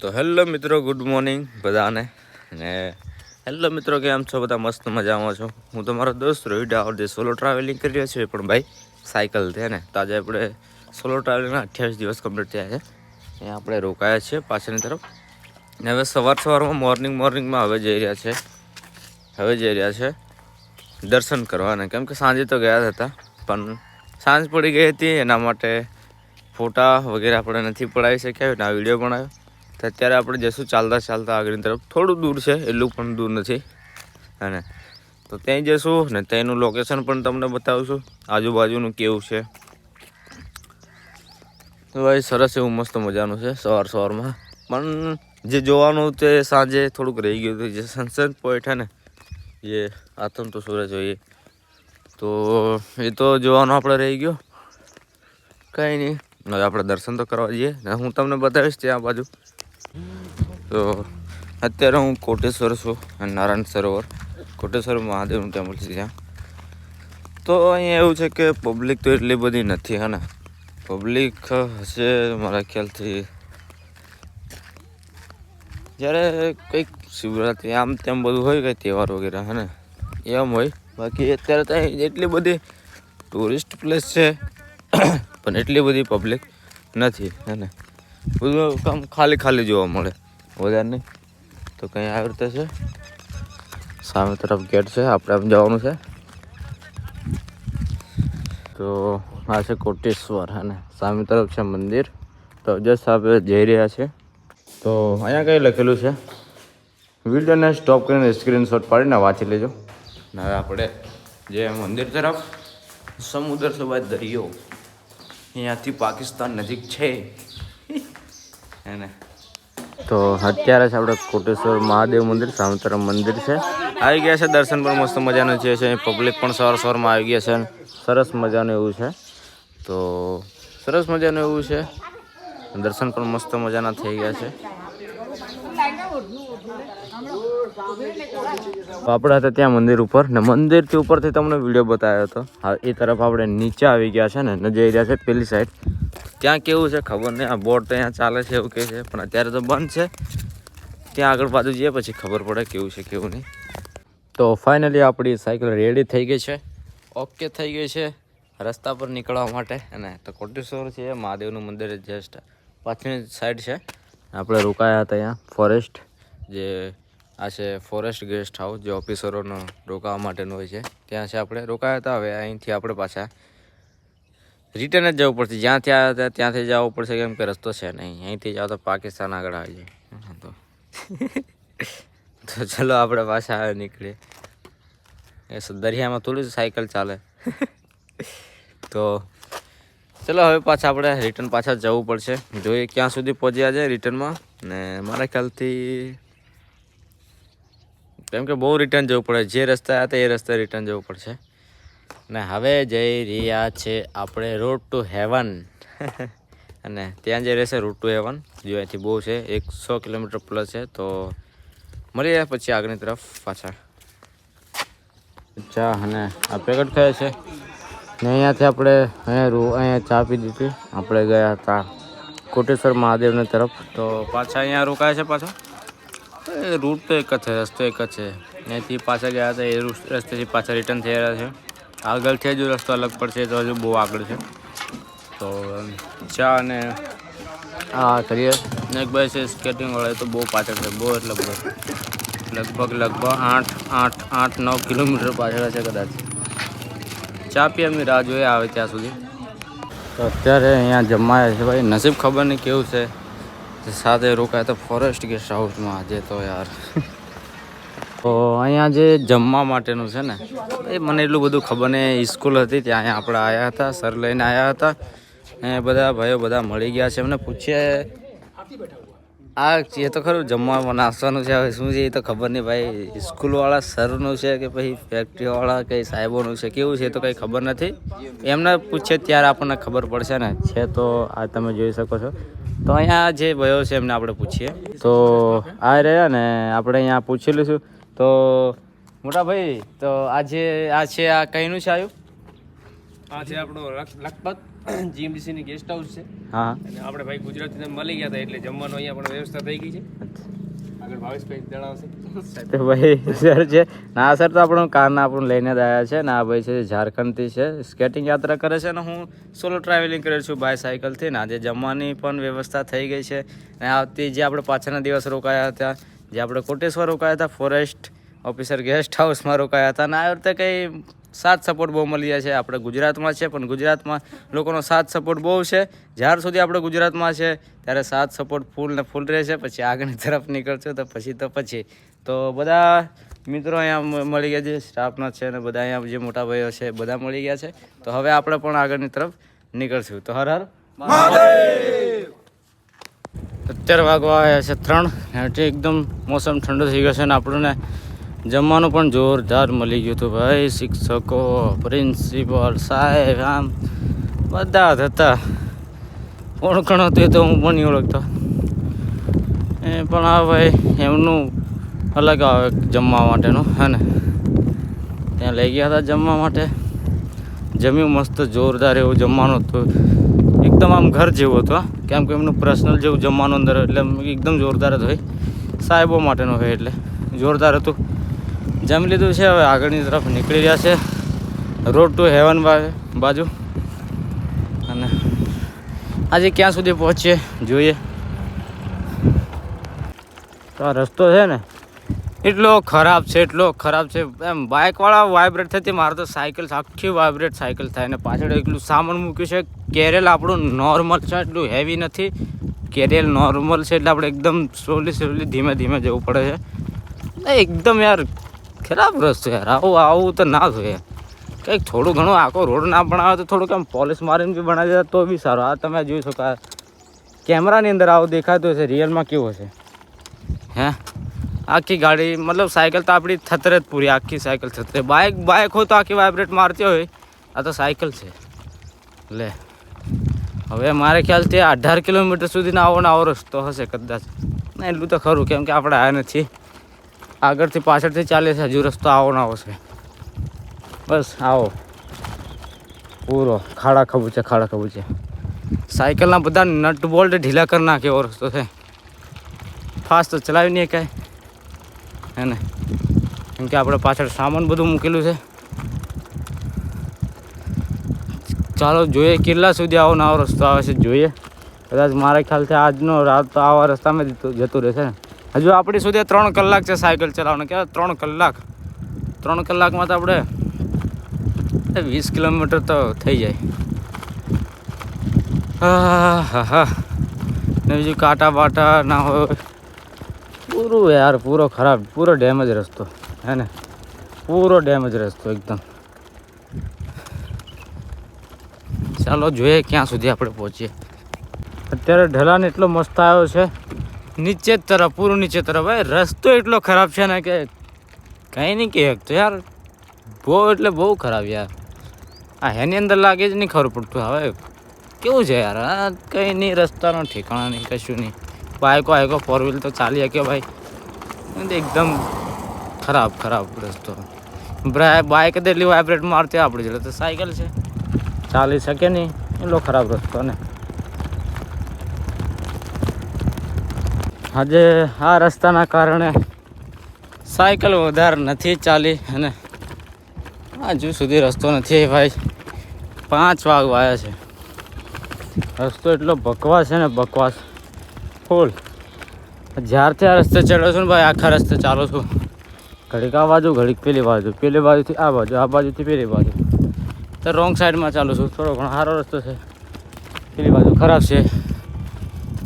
તો હેલો મિત્રો, good morning બધાને. અને હેલો મિત્રો, કેમ છો બધા? મસ્ત મજામાં છો. હું તમારો દોસ્ત રોહિત આવડે સોલો ટ્રાવેલિંગ કરી રહ્યો છું, પણ ભાઈ સાયકલ છે ને. તો આજે આપણે સોલો ટ્રાવેલિંગના 28 દિવસ કમ્પ્લીટ થયા છે. અહીંયા આપણે રોકાયા છીએ પાછળની તરફ. ને હવે સવારમાં મોર્નિંગમાં હવે જઈ રહ્યા છે દર્શન કરવાના. કેમ કે સાંજે તો ગયા હતા, પણ સાંજ પડી ગઈ હતી, એના માટે ફોટા વગેરે આપણે નથી પડાવી શક્યા અને આ વિડીયો બનાવ્યો. તો અત્યારે આપણે જઈશું ચાલતા આગળની તરફ. થોડું દૂર છે, એટલું પણ દૂર નથી. અને તો ત્યાં જઈશું ને ત્યાંનું લોકેશન પણ તમને બતાવીશું, આજુબાજુનું કેવું છે. તો ભાઈ સરસ એવું મસ્ત મજાનું છે સવારમાં. પણ જે જોવાનું તે સાંજે થોડુંક રહી ગયું હતું. જે સનસેટ પોઈન્ટ છે ને, જે આથમતો સૂરજ જોઈએ, તો એ તો જોવાનું આપણે રહી ગયો. કંઈ નહીં, હવે આપણે દર્શન તો કરવા જઈએ ને હું તમને બતાવીશ ત્યાં બાજુ. તો અત્યારે હું કોટેશ્વર છું, નારાયણ સરોવર, કોટેશ્વર મહાદેવનું ટેમ્પલ છે ત્યાં. તો અહીંયા એવું છે કે પબ્લિક તો એટલી બધી નથી, હે ને. પબ્લિક હશે મારા ખ્યાલથી જ્યારે કંઈક શિવરાત્રિ આમ તેમ બધું હોય, કંઈ તહેવાર વગેરે, હે ને, એમ હોય. બાકી અત્યારે ત્યાં એટલી બધી ટુરિસ્ટ પ્લેસ છે પણ એટલી બધી પબ્લિક નથી, હે ને. બધું કામ ખાલી જોવા મળે, વધારે નહીં. તો કંઈ આવી રીતે છે, સામે તરફ ગેટ છે, આપણે આમ જવાનું છે. તો આ છે કોટેશ્વર, હે ને. સામે તરફ છે મંદિર. તો જસ્ટ આપણે જઈ રહ્યા છે. તો અહીંયા કંઈ લખેલું છે, વિડીયોને સ્ટોપ કરીને સ્ક્રીનશોટ પાડીને વાંચી લેજો. ને હવે આપણે જે મંદિર તરફ, સમુદ્ર છે બાદ દરિયો, અહીંયાથી પાકિસ્તાન નજીક છે, એને. તો અત્યારે છે આપણે કોટેશ્વર મહાદેવ મંદિર, સામે તરફ મંદિર છે. આવી ગયા છે, દર્શન પણ મસ્ત મજાનું છે. પબ્લિક પણ સવારમાં આવી ગયા છે, સરસ મજાનું એવું છે. તો સરસ મજાનું એવું છે, દર્શન પણ મસ્ત મજાના થઈ ગયા છે. આપણે હતા ત્યાં મંદિર ઉપર, ને મંદિરથી ઉપરથી તમને વિડીયો બતાવ્યો હતો. હા, એ તરફ આપણે નીચે આવી ગયા છે ને જઈ રહ્યા છે પેલી સાઈડ. ત્યાં કેવું છે ખબર નહીં, આ બોટ તો અહીંયા ચાલે છે એવું કહે છે, પણ અત્યારે તો બંધ છે. ત્યાં આગળ બાજુ જઈએ પછી ખબર પડે કેવું છે કેવું નહીં. તો ફાઇનલી આપણી સાયકલ રેડી થઈ ગઈ છે, ઓકે થઈ ગઈ છે રસ્તા પર નીકળવા માટે. અને તો કોટેશ્વર છે મહાદેવનું મંદિર જસ્ટ પાછળની સાઈડ છે. આપણે રોકાયા હતા અહીંયા ફોરેસ્ટ, જે આ છે ફોરેસ્ટ ગેસ્ટ હાઉસ, જે ઓફિસરોનો રોકાવા માટેનું હોય છે. ત્યાં છે આપણે રોકાયા હતા. હવે અહીંથી આપણે પાછા રિટર્ન જ જવું પડશે. જ્યાંથી આવ્યા હતા ત્યાંથી જવું પડશે, કેમ કે રસ્તો છે નહીં. અહીંથી જાઓ તો પાકિસ્તાન આગળ આવી જાય. તો ચલો આપણે પાછા નીકળીએ. એ દરિયામાં થોડી સાયકલ ચાલે. તો ચલો હવે પાછા આપણે રિટર્ન પાછા જવું પડશે. જોઈએ ક્યાં સુધી પહોંચ્યા છે રિટર્નમાં. ને મારા ખ્યાલથી, કેમ કે બહુ રિટર્ન જવું પડે, જે રસ્તા હતા એ રસ્તે રિટર્ન જવું પડશે. ને હવે જઈ રહ્યા છે આપણે રોડ ટુ હેવન. અને ત્યાં જે રહેશે રોડ ટુ હેવન, જો અહીંથી બહુ છે, 100 કિલોમીટર પ્લસ છે. તો મળીએ પછી આગળની તરફ પાછા. ચા અને આ પેકેટ ખાય છે ને અહીંયાથી આપણે અહીંયા ચા પી દીધી. આપણે ગયા હતા કોટેશ્વર મહાદેવની તરફ. તો પાછા અહીંયા રોકાયા છે. પાછા રૂટ તો એક જ છે, રસ્તો એક જ છે. અહીંયાથી પાછા ગયા હતા એ રસ્તેથી પાછા રિટર્ન થઈ રહ્યા છે. આગળથી હજુ રસ્તો અલગ પડશે, તો હજુ બહુ આગળ છે. તો ચા અને આ કરીએ. ને એક ભાઈ છે સ્કેટિંગ વાળા, તો બહુ પાછળ છે, બહુ એટલે બહુ, લગભગ 8-9 કિલોમીટર પાછળ છે કદાચ. ચા પી એમની રાહ જોઈએ આવે ત્યાં સુધી. તો અત્યારે અહીંયા જમાયા છે ભાઈ. નસીબ ખબર નહીં કેવું છે, સાથે રોકાયા તો ફોરેસ્ટ ગેસ્ટ હાઉસમાં આજે તો યાર. તો અહીંયા જે જમવા માટેનું છે ને, એ મને એટલું બધું ખબર નહીં. સ્કૂલ હતી ત્યાં આપણે આવ્યા હતા, સર લઈને આવ્યા હતા. એ બધા ભાઈઓ બધા મળી ગયા છે. એમને પૂછીએ આ એ તો ખરું જમવામાં નાસ્તાનું છે, હવે શું છે એ તો ખબર નહીં ભાઈ. સ્કૂલવાળા સરનું છે કે પછી ફેક્ટરીવાળા કંઈ સાહેબોનું છે, કેવું છે એ તો કંઈ ખબર નથી. એમને પૂછીએ ત્યારે આપણને ખબર પડશે ને. છે તો આ તમે જોઈ શકો છો. તો અહીંયા જે ભાઈઓ છે એમને આપણે પૂછીએ. તો આ રહ્યા ને, આપણે અહીંયા પૂછી લઈશું. તો મોટા ભાઈ, તો આ છે આ કઈનું છે આવ્યું? આ છે આપણો લખપત જીએમડીસીની ગેસ્ટ હાઉસ છે હા અને આપણે ભાઈ ગુજરાતી મળી ગયા હતા એટલે જમવાનું અહીંયા પણ વ્યવસ્થા થઈ ગઈ છે. આગળ ભાવેશભાઈ જણાવશે. તો ભાઈ સર છે ના સર તો આપણું કારના આપણું લઈને જ આવ્યા છે ને આ ભાઈ છે ઝારખંડથી છે સ્કેટિંગ યાત્રા કરે છે ને હું સોલો ટ્રાવેલિંગ કરું છું બાયસાઇકલથી ને આજે જમવાની પણ વ્યવસ્થા થઈ ગઈ છે અને આવતી જે આપણે પાછળના દિવસ રોકાયા હતા જે આપણે કોટેશ્વર રોકાયા હતા ફોરેસ્ટ ઓફિસર ગેસ્ટ હાઉસમાં રોકાયા હતા અને આ વખતે કંઈ સાથ સપોર્ટ બહુ મળી જાય છે. આપણે ગુજરાતમાં છે પણ ગુજરાતમાં લોકોનો સાથ સપોર્ટ બહુ છે. જ્યાર સુધી આપણે ગુજરાતમાં છે ત્યારે સાથ સપોર્ટ ફૂલ ને ફૂલ રહેશે. પછી આગળની તરફ નીકળશું તો પછી તો બધા મિત્રો અહીંયા મળી ગયા છે સ્ટાફના છે અને બધા અહીંયા જે મોટા ભાઈઓ છે બધા મળી ગયા છે. તો હવે આપણે પણ આગળની તરફ નીકળશું. તો હર હર મહાદેવ. અત્યારે વાગવા આવ્યા છે 3 એટલે એકદમ મોસમ ઠંડો થઈ ગયો છે અને આપણને જમવાનું પણ જોરદાર મળી ગયું હતું ભાઈ. શિક્ષકો પ્રિન્સિપલ સાહેબ આમ બધા જ હતા. કોણ હતું એ તો હું પણ નહીં ઓળખતો એ પણ આ ભાઈ એમનું અલગ આવે જમવા માટેનું હે ને ત્યાં લઈ ગયા હતા જમવા માટે. જમ્યું મસ્ત જોરદાર એવું જમવાનું હતું એકદમ આમ ઘર જેવું હતું કેમ કે એમનું પર્સનલ જેવું જમવાનું અંદર એટલે એકદમ જોરદાર જ હોય સાહેબો માટેનું હોય એટલે જોરદાર હતું. જમી લીધું છે હવે આગળની તરફ નીકળી રહ્યા છે રોડ ટુ હેવન બાજુ અને આજે ક્યાં સુધી પહોંચીએ જોઈએ. તો આ રસ્તો છે ને એટલો ખરાબ છે એમ બાઇકવાળા વાઇબ્રેટ થતી મારે તો સાયકલ આખી વાઇબ્રેટ સાયકલ થાય ને પાછળ એટલું સામાન મૂક્યું છે. કેરેલ આપણું નોર્મલ છે એટલું હેવી નથી. કેરેલ નોર્મલ છે એટલે આપણે એકદમ સ્લોલી ધીમે જવું પડે છે. એકદમ યાર ખરાબ રસ્તો યાર આવું તો ના જોઈએ. કંઈક થોડું ઘણું આખો રોડ ના બનાવે તો થોડુંક આમ પોલિશ મારીને બી બનાવી દેતા તો બી સારું. આ તમે જોઈ શકો કેમેરાની અંદર આવું દેખાતું હશે રિયલમાં કેવું હશે હે. આખી ગાડી મતલબ સાયકલ તો આપણી થતરે જ પૂરી આખી સાયકલ થતરે. બાઇક હોય તો આખી વાઇબ્રેટ મારતી હોય આ તો સાયકલ છે. લે હવે મારે ખ્યાલથી 18 કિલોમીટર સુધીનો આવો રસ્તો હશે કદાચ. ના એટલું તો ખરું કેમ કે આપણે આવ્યા નથી આગળથી પાછળથી ચાલે છે હજુ રસ્તો આવો છે. બસ આવો પૂરો ખાડા ખબૂચે સાયકલના બધા નટ બોલ્ટ ઢીલા કરી નાખે એવો રસ્તો છે. ફાસ્ટ તો ચલાવી નહીં કાંઈ હે ને કેમ કે આપણે પાછળ સામાન બધું મૂકેલું છે. ચાલો જોઈએ કેટલા સુધી આવો રસ્તો આવે છે જોઈએ. કદાચ મારા ખ્યાલથી આજનો રાત તો આવા રસ્તામાં જતું રહેશે ને. હજુ આપણી સુધી 3 કલાક છે સાયકલ ચલાવવાનું. કે 3 કલાકમાં તો આપણે 20 કિલોમીટર તો થઈ જાય. હા ને બીજું કાંટા બાટા ના હોય પૂરું યાર પૂરો ડેમેજ રસ્તો હે ને પૂરો ડેમેજ રસ્તો એકદમ. ચાલો જોઈએ ક્યાં સુધી આપણે પહોંચીએ. અત્યારે ઢલાન એટલો મસ્ત આવ્યો છે નીચે તરફ પૂરું નીચે તરફ. ભાઈ રસ્તો એટલો ખરાબ છે ને કે કંઈ નહીં કહે તો યાર બહુ ખરાબ યાર. એની અંદર લાગે જ નહીં ખબર પડતું હવે કેવું છે યાર. કંઈ નહીં રસ્તાનો ઠેકાણા નહીં કશું નહીં. બાઇકો 4 વ્હીલ તો ચાલી શકે ભાઈ. એકદમ ખરાબ રસ્તો. બાઇક તો એટલી વાઇબ્રેટ મારતી આપણી જોડે તો સાયકલ છે ચાલી શકે નહીં એટલો ખરાબ રસ્તો ને. આજે આ રસ્તાના કારણે સાયકલ વધારે નથી ચાલી અને હજુ સુધી રસ્તો નથી ભાઈ. 5 વાગવા આવ્યા છે. રસ્તો એટલો બકવાસ છે ને બકવાસ ફૂલ. જ્યારથી આ રસ્તે ચડ્યો છું ને ભાઈ આખા રસ્તે ચાલું છું ઘડીક આ બાજુ ઘડીક પેલી બાજુથી આ બાજુથી પેલી બાજુ તો રોંગ સાઈડમાં ચાલું છું. થોડો ઘણો સારો રસ્તો છે પેલી બાજુ ખરાબ છે.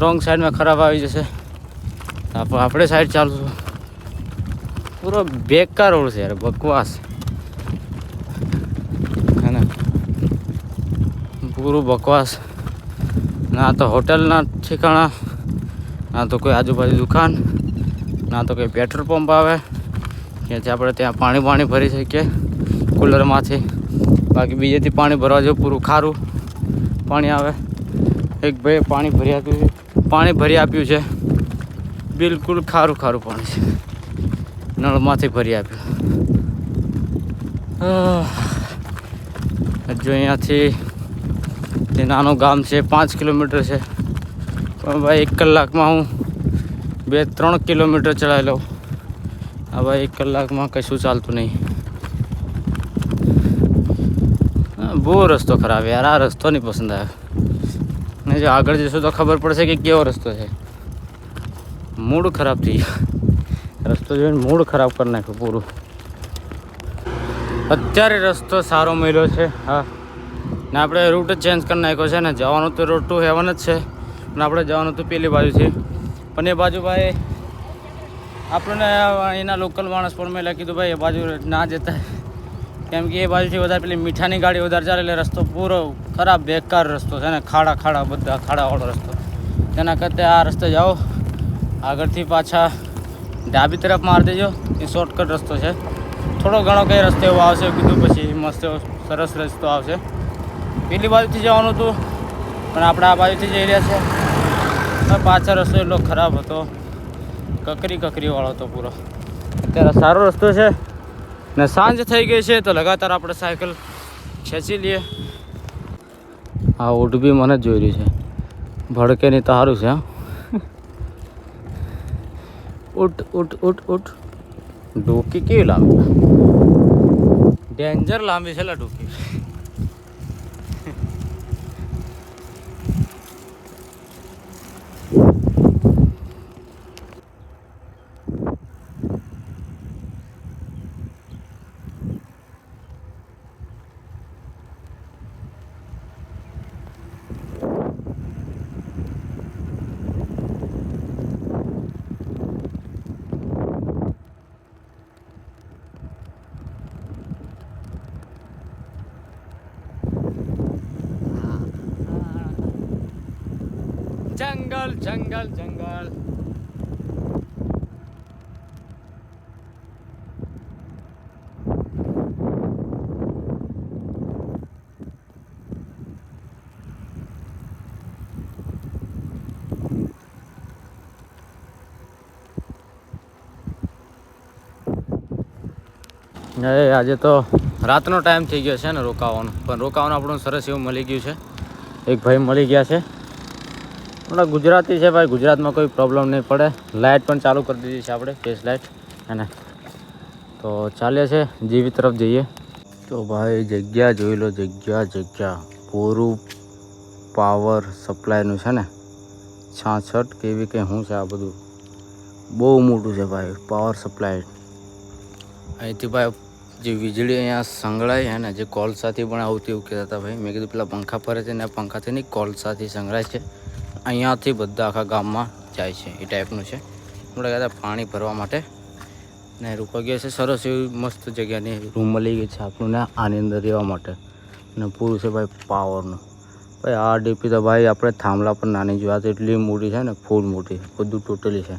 રોંગ સાઈડમાં ખરાબ આવી જશે આપણે સાઈડ ચાલું છું. પૂરો બેકાર રોડ છે યાર બકવાસ હે ને પૂરું બકવાસ. ના તો હોટલના ઠેકાણા ના તો કોઈ આજુબાજુ દુકાન ના તો કોઈ પેટ્રોલ પંપ આવે ત્યાંથી આપણે ત્યાં પાણી ભરી શકીએ કુલરમાંથી. બાકી બીજેથી પાણી ભરવા જેવું પૂરું ખારું પાણી આવે. એક ભાઈએ પાણી ભરી આપ્યું છે બિલકુલ ખારું પાણી છે નળમાંથી ભરી આપ્યું. હજુ અહીંયાથી તે નાનું ગામ છે, 5 કિલોમીટર છે, પણ ભાઈ 1 કલાકમાં હું 2-3 કિલોમીટર ચલાવી લઉં. હા ભાઈ 1 કલાકમાં કશું ચાલતું નહીં. બહુ રસ્તો ખરાબ યાર, આ રસ્તો નહીં પસંદ આવ્યો. ને જો આગળ જઈશું તો ખબર પડશે કે કેવો રસ્તો છે. મૂડ ખરાબ થઈ ગયો, રસ્તો જોઈને મૂડ ખરાબ કરી નાખ્યો પૂરું. અત્યારે રસ્તો સારો મળ્યો છે. હા, ને આપણે રૂટ ચેન્જ કરી નાખ્યો છે ને. જવાનું તો રોડ ટુ હેવન જ છે, પણ આપણે જવાનું તો પેલી બાજુથી. પણ એ બાજુ ભાઈ આપણને એના લોકલ માણસ પણ મેં કીધું ભાઈ એ બાજુ ના જતા, કેમ કે એ બાજુથી વધારે પેલી મીઠાની ગાડી વધારે ચાલે એટલે રસ્તો પૂરો ખરાબ બેકાર રસ્તો છે ને. ખાડા બધા ખાડાવાળો રસ્તો. તેના કરતાં આ રસ્તે જાઓ, આગળથી પાછા ડાબી તરફ મારી દેજો, એ શોર્ટકટ રસ્તો છે. થોડો ઘણો કંઈ રસ્તો એવો આવશે કીધું, પછી મસ્ત સરસ રસ્તો આવશે. પેલી બાજુથી જવાનું હતું, પણ આપણે આ બાજુથી જઈ રહ્યા છે. પાછળ રસ્તો એટલો ખરાબ હતો, કકરીવાળો હતો પૂરો. અત્યારે સારો રસ્તો છે ને સાંજ થઈ ગઈ છે, તો લગાતાર આપણે સાયકલ ખેંચી લઈએ. આ ઊંટ બી મને જ જોઈ રહ્યું છે, ભડકે નહીં તો સારું છે. હા, ઊંટ ડોકી કેવી લાંબી, ડેન્જર લાંબી છે લા ડોકી. જંગલ. આજે તો રાતનો ટાઈમ થઈ ગયો છે ને રોકાવાનો, પણ રોકાવાનું આપણું સરસ એવું મળી ગયું છે. એક ભાઈ મળી ગયા છે, આપણા ગુજરાતી છે ભાઈ, ગુજરાતમાં કોઈ પ્રોબ્લેમ નહીં પડે. લાઇટ પણ ચાલુ કરી દીધી છે આપણે, ફેસ લાઇટ એને. તો ચાલે છે જીવી તરફ જઈએ. તો ભાઈ જગ્યા જોઈ લો, જગ્યા પૂરું પાવર સપ્લાયનું છે ને. 66 કેવી કંઈ શું છે આ બધું, બહુ મોટું છે ભાઈ પાવર સપ્લાય. અહીંથી ભાઈ જે વીજળી અહીંયા સંગ્રહાય છે ને, જે કોલસાથી પણ આવતી એવું કહેતા હતા ભાઈ. મેં કીધું પેલા પંખા ફરે છે ને, પંખાથી નહીં કોલસાથી સંગ્રહાય છે. અહીંયાથી બધા આખા ગામમાં જાય છે, એ ટાઈપનું છે. આપણે કહેતા પાણી ભરવા માટે ને રોકાઈ ગયા છે. સરસ એવી મસ્ત જગ્યાની રૂમ મળી ગઈ છે આપણને આની અંદર રહેવા માટે. અને પૂરું છે ભાઈ પાવરનું. ભાઈ આ ડીપી તો ભાઈ આપણે થાંભલા પર નાની જોવા તો એટલી મોટી છે ને, ફૂલ મોટી બધું ટોટલી છે.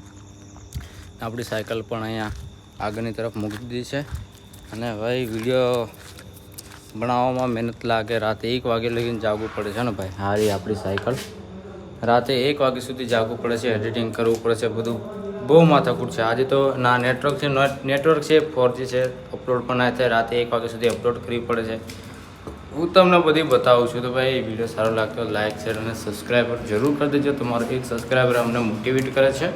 આપણી સાયકલ પણ અહીંયા આગળની તરફ મૂકી દીધી છે. અને ભાઈ વિડીયો બનાવવામાં મહેનત લાગે, રાતે 1 વાગે લગીને જાગવું પડે છે ને ભાઈ. હારી આપણી સાયકલ રાતે 1 વાગ્યા સુધી જાગવું પડે છે, એડિટિંગ કરવું પડે છે, બધું બહુ માથાકૂટ છે. આજે તો ના નેટવર્ક છે 4G છે, અપલોડ પણ ના થાય. રાતે 1 વાગ્યા સુધી અપલોડ કરવી પડે છે. હું તમને બધી બતાવું છું. તો ભાઈ વિડીયો સારો લાગતો લાઇક શેર અને સબસ્ક્રાઈબર જરૂર કરી દેજો. તમારો એક સબસ્ક્રાઈબર અમને મોટિવેટ કરે છે,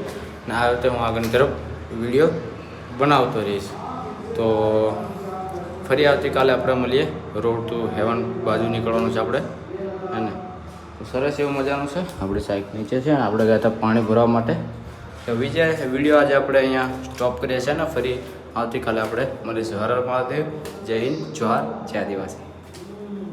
અને આ રીતે હું આગળની તરફ વિડીયો બનાવતો રહીશ. તો ફરી આવતીકાલે આપણે મળીએ. રોડ ટુ હેવન બાજુ નીકળવાનું છે આપણે, અને સરસ એવું મજાનું છે. આપણી સાઈક નીચે છે, અને આપણે ગયા હતા પાણી ભરવા માટે. તો વિડીયો આજે આપણે અહીંયા સ્ટોપ કરીએ છીએ ને. ફરી આવતીકાલે આપણે મળીશું. હર હર મહાદેવ, જય હિન્દ, જોહાર, જય આદિવાસી.